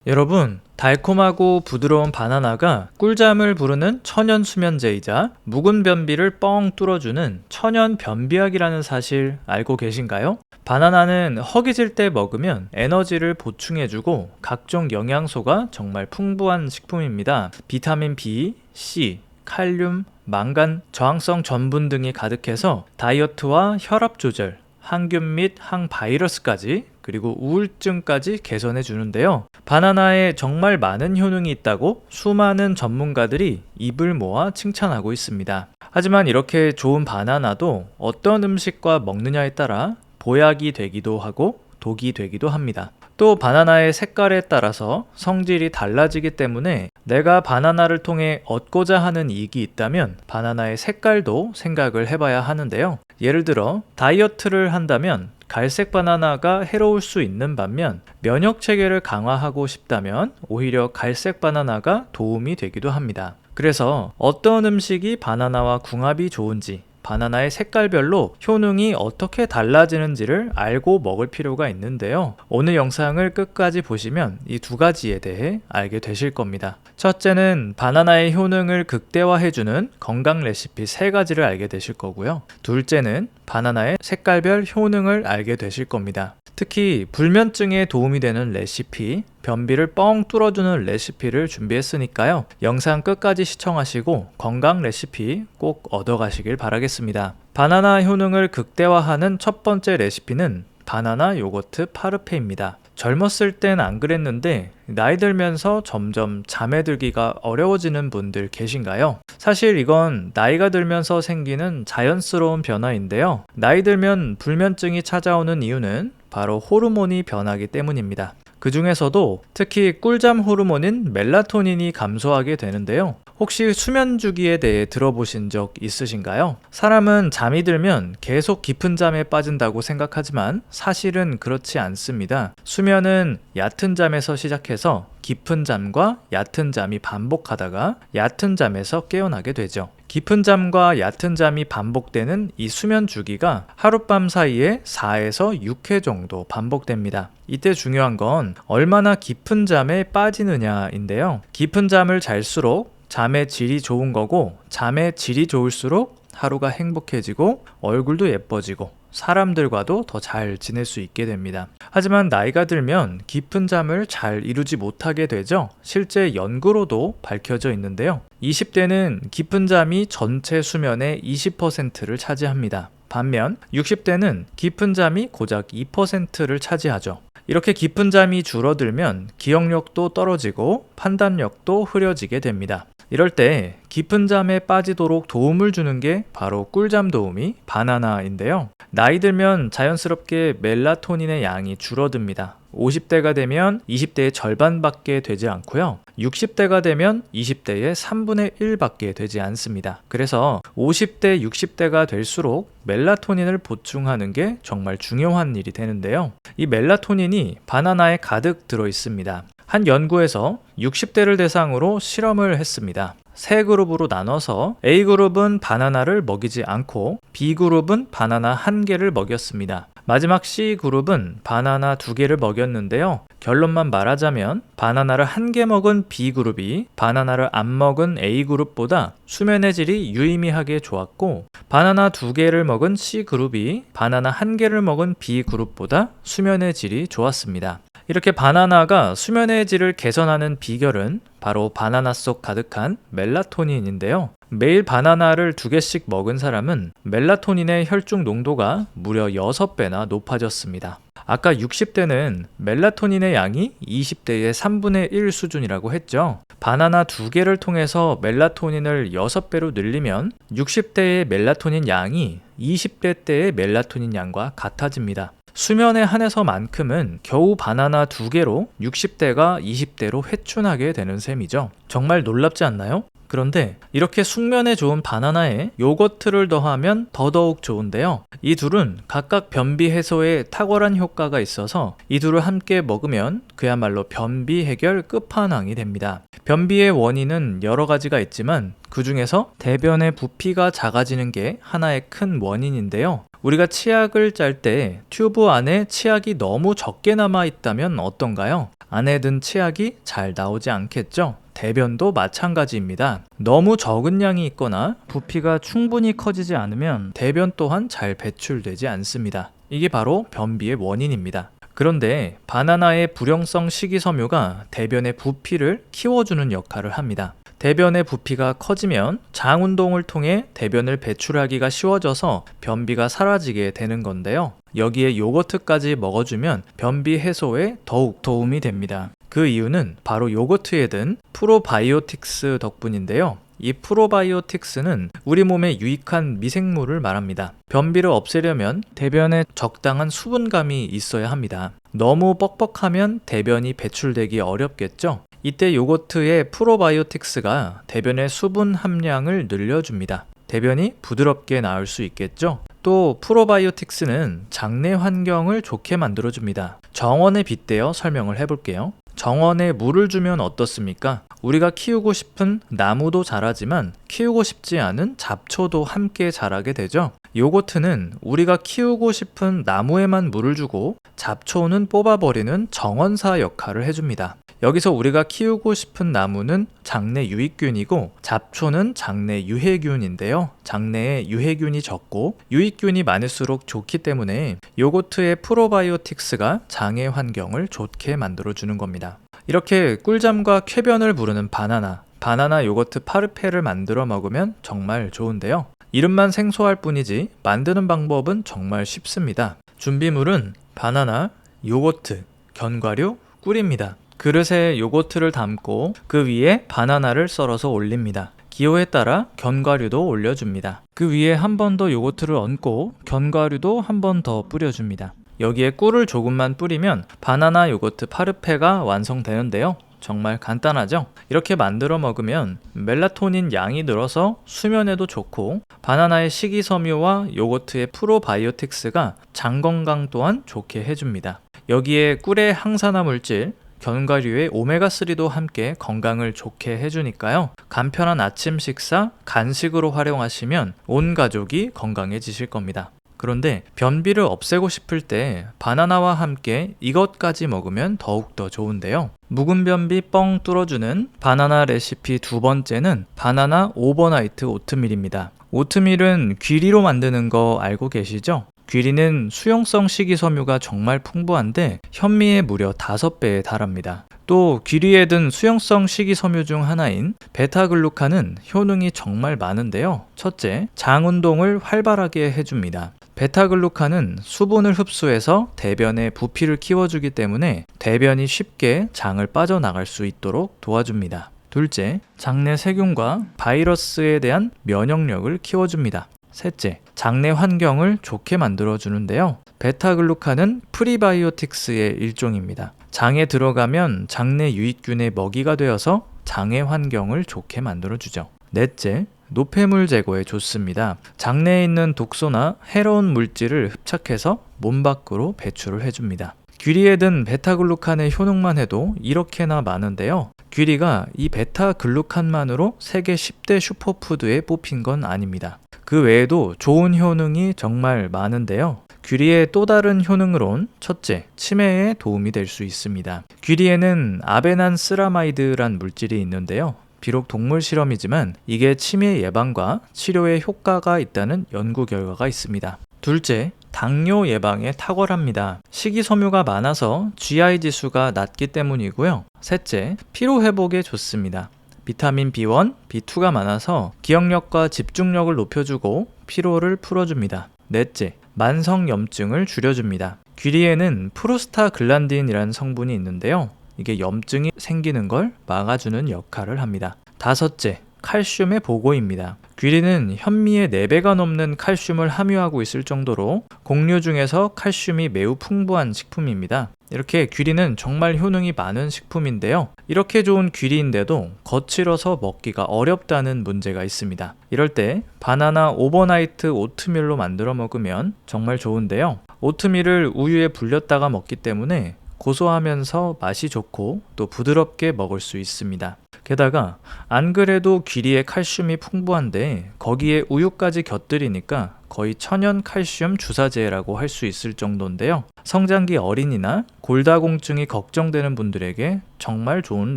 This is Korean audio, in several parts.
여러분, 달콤하고 부드러운 바나나가 꿀잠을 부르는 천연 수면제이자 묵은 변비를 뻥 뚫어주는 천연 변비약이라는 사실 알고 계신가요? 바나나는 허기질 때 먹으면 에너지를 보충해주고 각종 영양소가 정말 풍부한 식품입니다. 비타민 B, C, 칼륨, 망간, 저항성 전분 등이 가득해서 다이어트와 혈압 조절, 항균 및 항바이러스까지 그리고 우울증까지 개선해 주는데요. 바나나에 정말 많은 효능이 있다고 수많은 전문가들이 입을 모아 칭찬하고 있습니다. 하지만 이렇게 좋은 바나나도 어떤 음식과 먹느냐에 따라 보약이 되기도 하고 독이 되기도 합니다. 또 바나나의 색깔에 따라서 성질이 달라지기 때문에 내가 바나나를 통해 얻고자 하는 이익이 있다면 바나나의 색깔도 생각을 해봐야 하는데요. 예를 들어 다이어트를 한다면 갈색 바나나가 해로울 수 있는 반면 면역 체계를 강화하고 싶다면 오히려 갈색 바나나가 도움이 되기도 합니다. 그래서 어떤 음식이 바나나와 궁합이 좋은지, 바나나의 색깔별로 효능이 어떻게 달라지는지를 알고 먹을 필요가 있는데요. 오늘 영상을 끝까지 보시면 이 두 가지에 대해 알게 되실 겁니다. 첫째는 바나나의 효능을 극대화해주는 건강 레시피 3가지를 알게 되실 거고요. 둘째는 바나나의 색깔별 효능을 알게 되실 겁니다. 특히 불면증에 도움이 되는 레시피, 변비를 뻥 뚫어주는 레시피를 준비했으니까요. 영상 끝까지 시청하시고 건강 레시피 꼭 얻어가시길 바라겠습니다. 바나나 효능을 극대화하는 첫 번째 레시피는 바나나 요거트 파르페입니다. 젊었을 땐 안 그랬는데 나이 들면서 점점 잠에 들기가 어려워지는 분들 계신가요? 사실 이건 나이가 들면서 생기는 자연스러운 변화인데요. 나이 들면 불면증이 찾아오는 이유는 바로 호르몬이 변하기 때문입니다. 그 중에서도 특히 꿀잠 호르몬인 멜라토닌이 감소하게 되는데요. 혹시 수면 주기에 대해 들어보신 적 있으신가요? 사람은 잠이 들면 계속 깊은 잠에 빠진다고 생각하지만 사실은 그렇지 않습니다. 수면은 얕은 잠에서 시작해서 깊은 잠과 얕은 잠이 반복하다가 얕은 잠에서 깨어나게 되죠. 깊은 잠과 얕은 잠이 반복되는 이 수면 주기가 하룻밤 사이에 4에서 6회 정도 반복됩니다. 이때 중요한 건 얼마나 깊은 잠에 빠지느냐인데요. 깊은 잠을 잘수록 잠의 질이 좋은 거고 잠의 질이 좋을수록 하루가 행복해지고 얼굴도 예뻐지고 사람들과도 더 잘 지낼 수 있게 됩니다. 하지만 나이가 들면 깊은 잠을 잘 이루지 못하게 되죠. 실제 연구로도 밝혀져 있는데요. 20대는 깊은 잠이 전체 수면의 20%를 차지합니다. 반면 60대는 깊은 잠이 고작 2%를 차지하죠. 이렇게 깊은 잠이 줄어들면 기억력도 떨어지고 판단력도 흐려지게 됩니다. 이럴 때 깊은 잠에 빠지도록 도움을 주는 게 바로 꿀잠 도우미 바나나인데요. 나이 들면 자연스럽게 멜라토닌의 양이 줄어듭니다. 50대가 되면 20대의 절반밖에 되지 않고요. 60대가 되면 20대의 3분의 1밖에 되지 않습니다. 그래서 50대, 60대가 될수록 멜라토닌을 보충하는 게 정말 중요한 일이 되는데요. 이 멜라토닌이 바나나에 가득 들어 있습니다. 한 연구에서 60대를 대상으로 실험을 했습니다. 세 그룹으로 나눠서 A그룹은 바나나를 먹이지 않고 B그룹은 바나나 1개를 먹였습니다. 마지막 C그룹은 바나나 2개를 먹였는데요. 결론만 말하자면 바나나를 1개 먹은 B그룹이 바나나를 안 먹은 A그룹보다 수면의 질이 유의미하게 좋았고 바나나 2개를 먹은 C그룹이 바나나 1개를 먹은 B그룹보다 수면의 질이 좋았습니다. 이렇게 바나나가 수면의 질을 개선하는 비결은 바로 바나나 속 가득한 멜라토닌인데요. 매일 바나나를 2개씩 먹은 사람은 멜라토닌의 혈중 농도가 무려 6배나 높아졌습니다. 아까 60대는 멜라토닌의 양이 20대의 3분의 1 수준이라고 했죠. 바나나 2개를 통해서 멜라토닌을 6배로 늘리면 60대의 멜라토닌 양이 20대 때의 멜라토닌 양과 같아집니다. 수면에 한해서만큼은 겨우 바나나 2개로 60대가 20대로 회춘하게 되는 셈이죠. 정말 놀랍지 않나요? 그런데 이렇게 숙면에 좋은 바나나에 요거트를 더하면 더더욱 좋은데요. 이 둘은 각각 변비 해소에 탁월한 효과가 있어서 이 둘을 함께 먹으면 그야말로 변비 해결 끝판왕이 됩니다. 변비의 원인은 여러 가지가 있지만 그 중에서 대변의 부피가 작아지는 게 하나의 큰 원인인데요. 우리가 치약을 짤 때 튜브 안에 치약이 너무 적게 남아 있다면 어떤가요? 안에 든 치약이 잘 나오지 않겠죠? 대변도 마찬가지입니다. 너무 적은 양이 있거나 부피가 충분히 커지지 않으면 대변 또한 잘 배출되지 않습니다. 이게 바로 변비의 원인입니다. 그런데 바나나의 불용성 식이섬유가 대변의 부피를 키워주는 역할을 합니다. 대변의 부피가 커지면 장 운동을 통해 대변을 배출하기가 쉬워져서 변비가 사라지게 되는 건데요. 여기에 요거트까지 먹어주면 변비 해소에 더욱 도움이 됩니다. 그 이유는 바로 요거트에 든 프로바이오틱스 덕분인데요. 이 프로바이오틱스는 우리 몸에 유익한 미생물을 말합니다. 변비를 없애려면 대변에 적당한 수분감이 있어야 합니다. 너무 뻑뻑하면 대변이 배출되기 어렵겠죠? 이때 요거트의 프로바이오틱스가 대변의 수분 함량을 늘려줍니다. 대변이 부드럽게 나올 수 있겠죠? 또 프로바이오틱스는 장내 환경을 좋게 만들어줍니다. 정원에 빗대어 설명을 해볼게요. 정원에 물을 주면 어떻습니까? 우리가 키우고 싶은 나무도 자라지만 키우고 싶지 않은 잡초도 함께 자라게 되죠. 요거트는 우리가 키우고 싶은 나무에만 물을 주고 잡초는 뽑아버리는 정원사 역할을 해줍니다. 여기서 우리가 키우고 싶은 나무는 장내 유익균이고 잡초는 장내 유해균인데요. 장내에 유해균이 적고 유익균이 많을수록 좋기 때문에 요거트의 프로바이오틱스가 장의 환경을 좋게 만들어주는 겁니다. 이렇게 꿀잠과 쾌변을 부르는 바나나 요거트 파르페를 만들어 먹으면 정말 좋은데요. 이름만 생소할 뿐이지 만드는 방법은 정말 쉽습니다. 준비물은 바나나, 요거트, 견과류, 꿀입니다. 그릇에 요거트를 담고 그 위에 바나나를 썰어서 올립니다. 기호에 따라 견과류도 올려줍니다. 그 위에 한 번 더 요거트를 얹고 견과류도 한 번 더 뿌려줍니다. 여기에 꿀을 조금만 뿌리면 바나나 요거트 파르페가 완성되는데요. 정말 간단하죠? 이렇게 만들어 먹으면 멜라토닌 양이 늘어서 수면에도 좋고 바나나의 식이섬유와 요거트의 프로바이오틱스가 장 건강 또한 좋게 해줍니다. 여기에 꿀의 항산화 물질, 견과류의 오메가3도 함께 건강을 좋게 해주니까요. 간편한 아침 식사, 간식으로 활용하시면 온 가족이 건강해지실 겁니다. 그런데 변비를 없애고 싶을 때 바나나와 함께 이것까지 먹으면 더욱더 좋은데요. 묵은 변비 뻥 뚫어주는 바나나 레시피 두 번째는 바나나 오버나이트 오트밀입니다. 오트밀은 귀리로 만드는 거 알고 계시죠? 귀리는 수용성 식이섬유가 정말 풍부한데 현미의 무려 5배에 달합니다. 또 귀리에 든 수용성 식이섬유 중 하나인 베타글루칸은 효능이 정말 많은데요. 첫째, 장 운동을 활발하게 해줍니다. 베타글루칸은 수분을 흡수해서 대변의 부피를 키워주기 때문에 대변이 쉽게 장을 빠져나갈 수 있도록 도와줍니다. 둘째, 장내 세균과 바이러스에 대한 면역력을 키워줍니다. 셋째, 장내 환경을 좋게 만들어주는데요. 베타글루칸은 프리바이오틱스의 일종입니다. 장에 들어가면 장내 유익균의 먹이가 되어서 장의 환경을 좋게 만들어주죠. 넷째, 노폐물 제거에 좋습니다. 장내에 있는 독소나 해로운 물질을 흡착해서 몸 밖으로 배출을 해줍니다. 귀리에 든 베타글루칸의 효능만 해도 이렇게나 많은데요. 귀리가 이 베타글루칸만으로 세계 10대 슈퍼푸드에 뽑힌 건 아닙니다. 그 외에도 좋은 효능이 정말 많은데요. 귀리의 또 다른 효능으론 첫째, 치매에 도움이 될 수 있습니다. 귀리에는 아베난스라마이드란 물질이 있는데요. 비록 동물 실험이지만 이게 치매 예방과 치료에 효과가 있다는 연구 결과가 있습니다. 둘째, 당뇨 예방에 탁월합니다. 식이섬유가 많아서 GI 지수가 낮기 때문이고요. 셋째, 피로 회복에 좋습니다. 비타민 B1, B2가 많아서 기억력과 집중력을 높여주고 피로를 풀어줍니다. 넷째, 만성염증을 줄여줍니다. 귀리에는 프로스타글란딘이라는 성분이 있는데요. 이게 염증이 생기는 걸 막아주는 역할을 합니다. 다섯째, 칼슘의 보고입니다. 귀리는 현미의 4배가 넘는 칼슘을 함유하고 있을 정도로 곡류 중에서 칼슘이 매우 풍부한 식품입니다. 이렇게 귀리는 정말 효능이 많은 식품인데요. 이렇게 좋은 귀리인데도 거칠어서 먹기가 어렵다는 문제가 있습니다. 이럴 때 바나나 오버나이트 오트밀로 만들어 먹으면 정말 좋은데요. 오트밀을 우유에 불렸다가 먹기 때문에 고소하면서 맛이 좋고 또 부드럽게 먹을 수 있습니다. 게다가 안 그래도 귀리에 칼슘이 풍부한데 거기에 우유까지 곁들이니까 거의 천연 칼슘 주사제라고 할 수 있을 정도인데요. 성장기 어린이나 골다공증이 걱정되는 분들에게 정말 좋은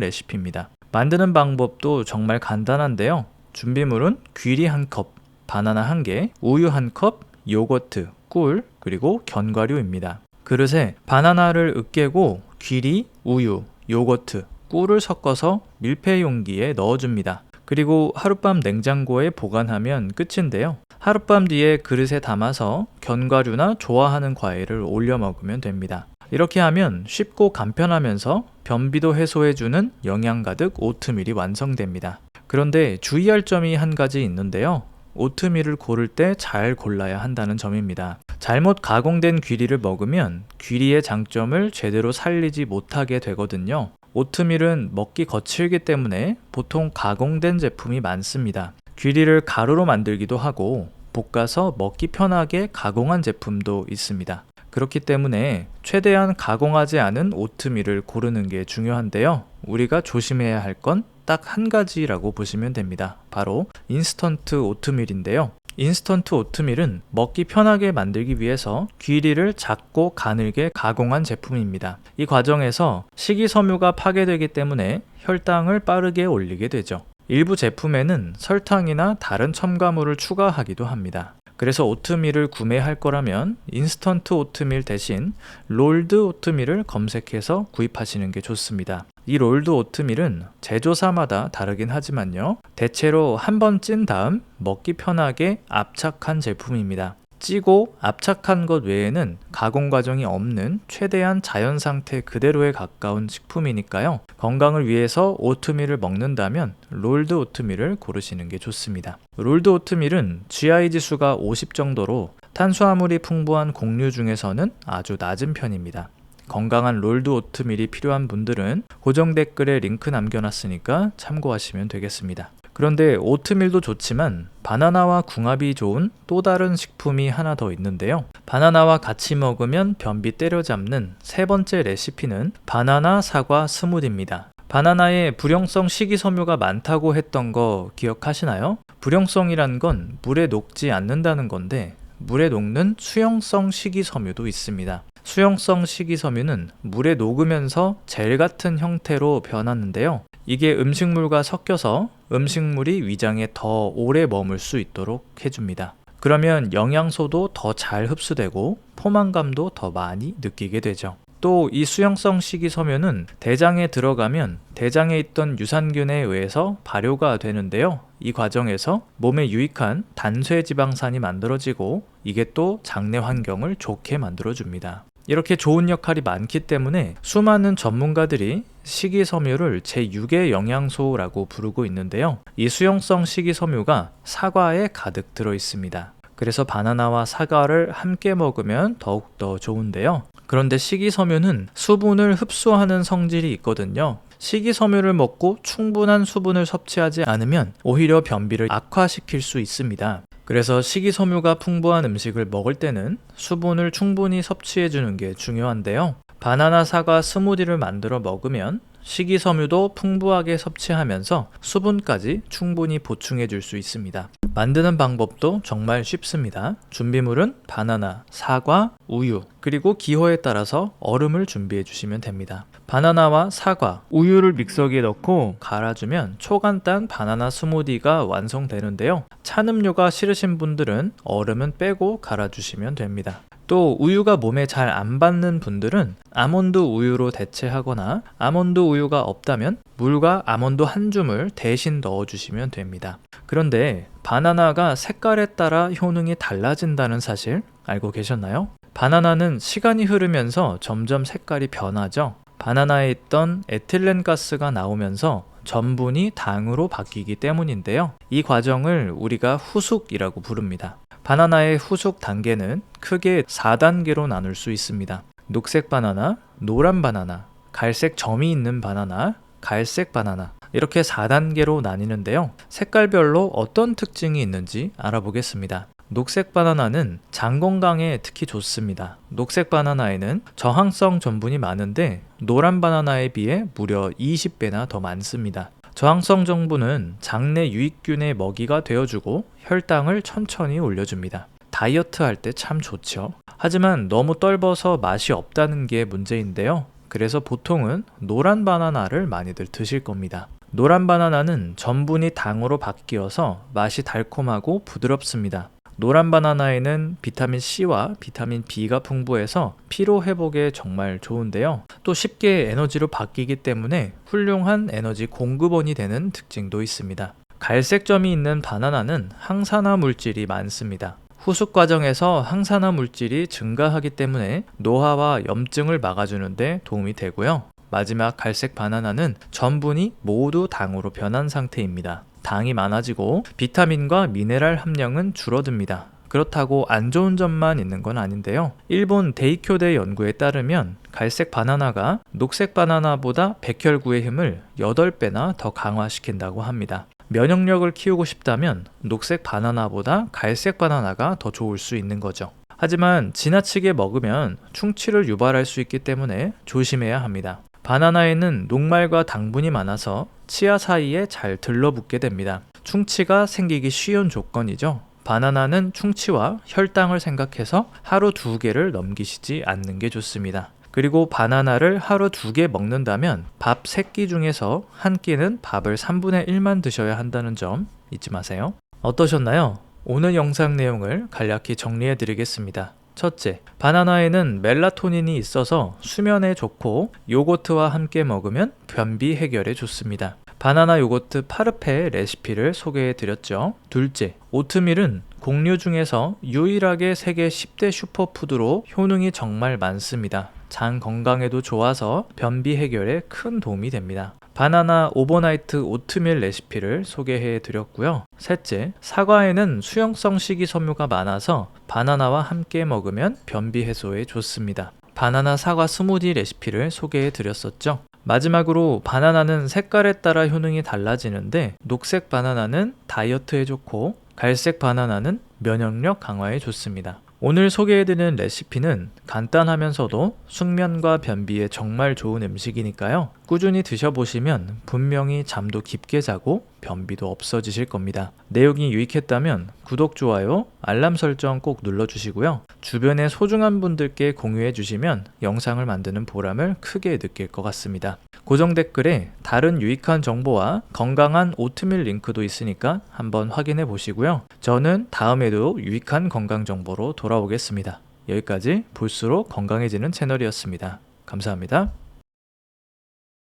레시피입니다. 만드는 방법도 정말 간단한데요. 준비물은 귀리 1컵, 바나나 1개, 우유 1컵, 요거트, 꿀, 그리고 견과류입니다. 그릇에 바나나를 으깨고 귀리, 우유, 요거트, 꿀을 섞어서 밀폐 용기에 넣어줍니다. 그리고 하룻밤 냉장고에 보관하면 끝인데요. 하룻밤 뒤에 그릇에 담아서 견과류나 좋아하는 과일을 올려 먹으면 됩니다. 이렇게 하면 쉽고 간편하면서 변비도 해소해주는 영양 가득 오트밀이 완성됩니다. 그런데 주의할 점이 한 가지 있는데요. 오트밀을 고를 때 잘 골라야 한다는 점입니다. 잘못 가공된 귀리를 먹으면 귀리의 장점을 제대로 살리지 못하게 되거든요. 오트밀은 먹기 거칠기 때문에 보통 가공된 제품이 많습니다. 귀리를 가루로 만들기도 하고 볶아서 먹기 편하게 가공한 제품도 있습니다. 그렇기 때문에 최대한 가공하지 않은 오트밀을 고르는 게 중요한데요. 우리가 조심해야 할 건 딱 한 가지라고 보시면 됩니다. 바로 인스턴트 오트밀인데요. 인스턴트 오트밀은 먹기 편하게 만들기 위해서 귀리를 작고 가늘게 가공한 제품입니다. 이 과정에서 식이섬유가 파괴되기 때문에 혈당을 빠르게 올리게 되죠. 일부 제품에는 설탕이나 다른 첨가물을 추가하기도 합니다. 그래서 오트밀을 구매할 거라면 인스턴트 오트밀 대신 롤드 오트밀을 검색해서 구입하시는 게 좋습니다. 이 롤드 오트밀은 제조사마다 다르긴 하지만요. 대체로 한번 찐 다음 먹기 편하게 압착한 제품입니다. 찌고 압착한 것 외에는 가공 과정이 없는 최대한 자연 상태 그대로에 가까운 식품이니까요. 건강을 위해서 오트밀을 먹는다면 롤드 오트밀을 고르시는 게 좋습니다. 롤드 오트밀은 GI 지수가 50 정도로 탄수화물이 풍부한 곡류 중에서는 아주 낮은 편입니다. 건강한 롤드 오트밀이 필요한 분들은 고정 댓글에 링크 남겨놨으니까 참고하시면 되겠습니다. 그런데 오트밀도 좋지만 바나나와 궁합이 좋은 또 다른 식품이 하나 더 있는데요. 바나나와 같이 먹으면 변비 때려잡는 세 번째 레시피는 바나나 사과 스무디입니다. 바나나에 불용성 식이섬유가 많다고 했던 거 기억하시나요? 불용성이란 건 물에 녹지 않는다는 건데 물에 녹는 수용성 식이섬유도 있습니다. 수용성 식이섬유는 물에 녹으면서 젤 같은 형태로 변하는데요. 이게 음식물과 섞여서 음식물이 위장에 더 오래 머물 수 있도록 해줍니다. 그러면 영양소도 더 잘 흡수되고 포만감도 더 많이 느끼게 되죠. 또 이 수용성 식이섬유는 대장에 들어가면 대장에 있던 유산균에 의해서 발효가 되는데요. 이 과정에서 몸에 유익한 단쇄지방산이 만들어지고 이게 또 장내 환경을 좋게 만들어줍니다. 이렇게 좋은 역할이 많기 때문에 수많은 전문가들이 식이섬유를 제6의 영양소라고 부르고 있는데요. 이 수용성 식이섬유가 사과에 가득 들어 있습니다. 그래서 바나나와 사과를 함께 먹으면 더욱더 좋은데요. 그런데 식이섬유는 수분을 흡수하는 성질이 있거든요. 식이섬유를 먹고 충분한 수분을 섭취하지 않으면 오히려 변비를 악화시킬 수 있습니다. 그래서 식이섬유가 풍부한 음식을 먹을 때는 수분을 충분히 섭취해 주는 게 중요한데요. 바나나 사과 스무디를 만들어 먹으면 식이섬유도 풍부하게 섭취하면서 수분까지 충분히 보충해 줄 수 있습니다. 만드는 방법도 정말 쉽습니다. 준비물은 바나나, 사과, 우유, 그리고 기호에 따라서 얼음을 준비해 주시면 됩니다. 바나나와 사과, 우유를 믹서기에 넣고 갈아주면 초간단 바나나 스무디가 완성되는데요. 찬 음료가 싫으신 분들은 얼음은 빼고 갈아주시면 됩니다. 또 우유가 몸에 잘 안 받는 분들은 아몬드 우유로 대체하거나 아몬드 우유가 없다면 물과 아몬드 한 줌을 대신 넣어주시면 됩니다. 그런데 바나나가 색깔에 따라 효능이 달라진다는 사실 알고 계셨나요? 바나나는 시간이 흐르면서 점점 색깔이 변하죠. 바나나에 있던 에틸렌가스가 나오면서 전분이 당으로 바뀌기 때문인데요. 이 과정을 우리가 후숙이라고 부릅니다. 바나나의 후숙 단계는 크게 4단계로 나눌 수 있습니다. 녹색 바나나, 노란 바나나, 갈색 점이 있는 바나나, 갈색 바나나 이렇게 4단계로 나뉘는데요. 색깔별로 어떤 특징이 있는지 알아보겠습니다. 녹색 바나나는 장 건강에 특히 좋습니다. 녹색 바나나에는 저항성 전분이 많은데 노란 바나나에 비해 무려 20배나 더 많습니다. 저항성 전분은 장내 유익균의 먹이가 되어주고 혈당을 천천히 올려줍니다. 다이어트 할 때 참 좋죠. 하지만 너무 떫어서 맛이 없다는 게 문제인데요. 그래서 보통은 노란 바나나를 많이들 드실 겁니다. 노란 바나나는 전분이 당으로 바뀌어서 맛이 달콤하고 부드럽습니다. 노란 바나나에는 비타민 C와 비타민 B가 풍부해서 피로 회복에 정말 좋은데요. 또 쉽게 에너지로 바뀌기 때문에 훌륭한 에너지 공급원이 되는 특징도 있습니다. 갈색 점이 있는 바나나는 항산화 물질이 많습니다. 후숙 과정에서 항산화 물질이 증가하기 때문에 노화와 염증을 막아주는 데 도움이 되고요. 마지막 갈색 바나나는 전분이 모두 당으로 변한 상태입니다. 당이 많아지고 비타민과 미네랄 함량은 줄어듭니다. 그렇다고 안 좋은 점만 있는 건 아닌데요. 일본 데이쿄대 연구에 따르면 갈색 바나나가 녹색 바나나보다 백혈구의 힘을 8배나 더 강화시킨다고 합니다. 면역력을 키우고 싶다면 녹색 바나나보다 갈색 바나나가 더 좋을 수 있는 거죠. 하지만 지나치게 먹으면 충치를 유발할 수 있기 때문에 조심해야 합니다. 바나나에는 녹말과 당분이 많아서 치아 사이에 잘 들러붙게 됩니다. 충치가 생기기 쉬운 조건이죠. 바나나는 충치와 혈당을 생각해서 하루 2개를 넘기시지 않는 게 좋습니다. 그리고 바나나를 하루 2개 먹는다면 밥 3끼 중에서 1끼는 밥을 3분의 1만 드셔야 한다는 점 잊지 마세요. 어떠셨나요? 오늘 영상 내용을 간략히 정리해 드리겠습니다. 첫째, 바나나에는 멜라토닌이 있어서 수면에 좋고 요거트와 함께 먹으면 변비 해결에 좋습니다. 바나나 요거트 파르페 레시피를 소개해 드렸죠. 둘째, 오트밀은 곡류 중에서 유일하게 세계 10대 슈퍼푸드로 효능이 정말 많습니다. 장 건강에도 좋아서 변비 해결에 큰 도움이 됩니다. 바나나 오버나이트 오트밀 레시피를 소개해 드렸고요. 셋째, 사과에는 수용성 식이섬유가 많아서 바나나와 함께 먹으면 변비 해소에 좋습니다. 바나나 사과 스무디 레시피를 소개해 드렸었죠. 마지막으로 바나나는 색깔에 따라 효능이 달라지는데 녹색 바나나는 다이어트에 좋고 갈색 바나나는 면역력 강화에 좋습니다. 오늘 소개해드리는 레시피는 간단하면서도 숙면과 변비에 정말 좋은 음식이니까요. 꾸준히 드셔보시면 분명히 잠도 깊게 자고 변비도 없어지실 겁니다. 내용이 유익했다면 구독, 좋아요, 알람 설정 꼭 눌러주시고요. 주변의 소중한 분들께 공유해주시면 영상을 만드는 보람을 크게 느낄 것 같습니다. 고정 댓글에 다른 유익한 정보와 건강한 오트밀 링크도 있으니까 한번 확인해 보시고요. 저는 다음에도 유익한 건강 정보로 돌아오겠습니다. 여기까지 볼수록 건강해지는 채널이었습니다. 감사합니다.